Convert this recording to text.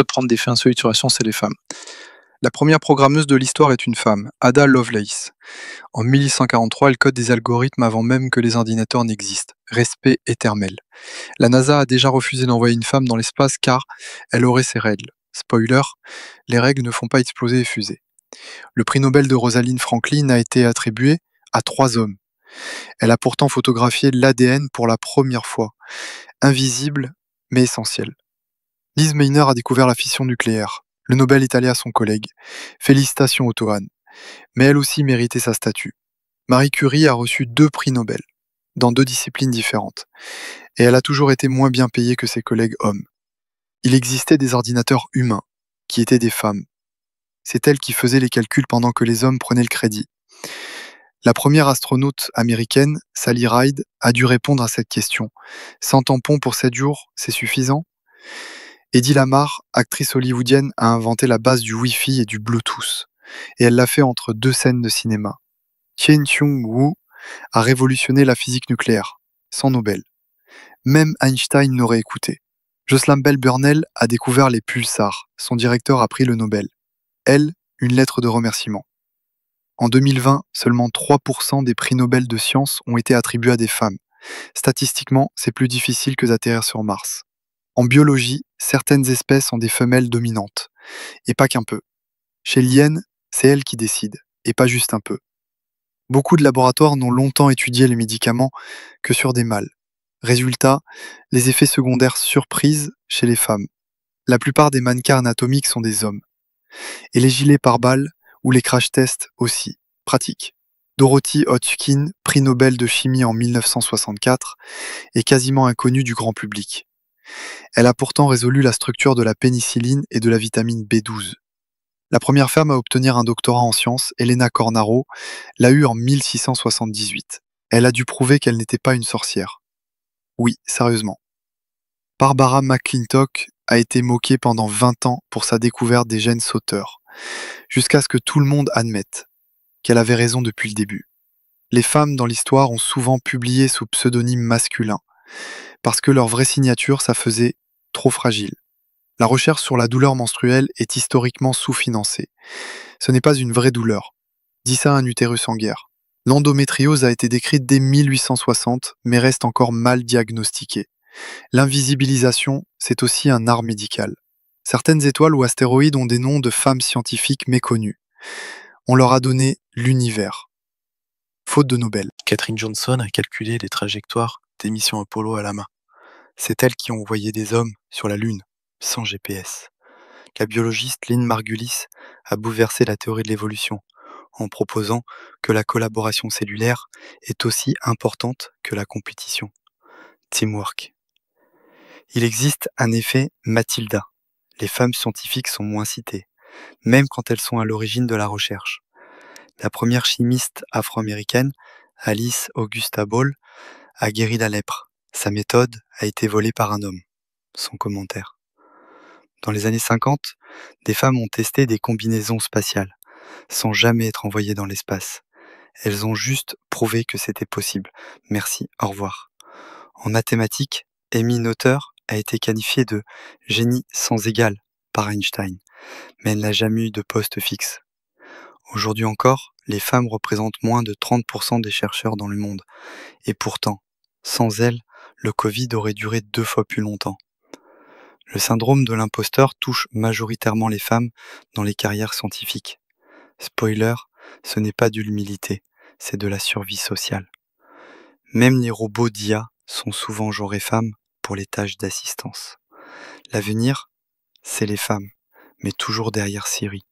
méthode prendre des faits insolites sur la science et les femmes. La première programmeuse de l'histoire est une femme, Ada Lovelace. En 1843, elle code des algorithmes avant même que les ordinateurs n'existent. Respect éternel. La NASA a déjà refusé d'envoyer une femme dans l'espace car elle aurait ses règles. Spoiler, les règles ne font pas exploser les fusées. Le prix Nobel de Rosalind Franklin a été attribué à 3 hommes. Elle a pourtant photographié l'ADN pour la première fois. Invisible, mais essentiel. Lise Meitner a découvert la fission nucléaire. Le Nobel est allé à son collègue. Félicitations Otto Hahn. Mais elle aussi méritait sa statue. Marie Curie a reçu 2 prix Nobel, dans 2 disciplines différentes. Et elle a toujours été moins bien payée que ses collègues hommes. Il existait des ordinateurs humains, qui étaient des femmes. C'est elles qui faisaient les calculs pendant que les hommes prenaient le crédit. La première astronaute américaine, Sally Ride, a dû répondre à cette question. Sans tampon pour 7 jours, c'est suffisant? Eddie Lamar, actrice hollywoodienne, a inventé la base du Wi-Fi et du Bluetooth. Et elle l'a fait entre 2 scènes de cinéma. Chien-Chiung Wu a révolutionné la physique nucléaire, sans Nobel. Même Einstein n'aurait écouté. Jocelyn Bell Burnell a découvert les pulsars. Son directeur a pris le Nobel. Elle, une lettre de remerciement. En 2020, seulement 3% des prix Nobel de sciences ont été attribués à des femmes. Statistiquement, c'est plus difficile que d'atterrir sur Mars. En biologie, certaines espèces ont des femelles dominantes. Et pas qu'un peu. Chez l'hyène, c'est elle qui décide, et pas juste un peu. Beaucoup de laboratoires n'ont longtemps étudié les médicaments que sur des mâles. Résultat, les effets secondaires surprises chez les femmes. La plupart des mannequins anatomiques sont des hommes. Et les gilets pare-balles ou les crash tests aussi. Pratique. Dorothy Hodgkin, prix Nobel de chimie en 1964, est quasiment inconnue du grand public. Elle a pourtant résolu la structure de la pénicilline et de la vitamine B12. La première femme à obtenir un doctorat en sciences, Elena Cornaro, l'a eu en 1678. Elle a dû prouver qu'elle n'était pas une sorcière. Oui, sérieusement. Barbara McClintock a été moquée pendant 20 ans pour sa découverte des gènes sauteurs, jusqu'à ce que tout le monde admette qu'elle avait raison depuis le début. Les femmes dans l'histoire ont souvent publié sous pseudonyme masculin, parce que leur vraie signature, ça faisait trop fragile. La recherche sur la douleur menstruelle est historiquement sous-financée. Ce n'est pas une vraie douleur. Dis ça à un utérus en guerre. L'endométriose a été décrite dès 1860, mais reste encore mal diagnostiquée. L'invisibilisation, c'est aussi un art médical. Certaines étoiles ou astéroïdes ont des noms de femmes scientifiques méconnues. On leur a donné l'univers. Faute de Nobel. Catherine Johnson a calculé les trajectoires des missions Apollo à la main. C'est elle qui a envoyé des hommes sur la Lune, sans GPS. La biologiste Lynn Margulis a bouleversé la théorie de l'évolution en proposant que la collaboration cellulaire est aussi importante que la compétition. Teamwork. Il existe un effet Matilda. Les femmes scientifiques sont moins citées, même quand elles sont à l'origine de la recherche. La première chimiste afro-américaine, Alice Augusta Ball, a guéri la lèpre. Sa méthode a été volée par un homme. Son commentaire. Dans les années 50, des femmes ont testé des combinaisons spatiales, sans jamais être envoyées dans l'espace. Elles ont juste prouvé que c'était possible. Merci, au revoir. En mathématiques, Amy Noether a été qualifiée de génie sans égal par Einstein, mais elle n'a jamais eu de poste fixe. Aujourd'hui encore, les femmes représentent moins de 30% des chercheurs dans le monde. Et pourtant, sans elles, le Covid aurait duré 2 fois plus longtemps. Le syndrome de l'imposteur touche majoritairement les femmes dans les carrières scientifiques. Spoiler, ce n'est pas de l'humilité, c'est de la survie sociale. Même les robots d'IA sont souvent genrés femmes pour les tâches d'assistance. L'avenir, c'est les femmes, mais toujours derrière Siri.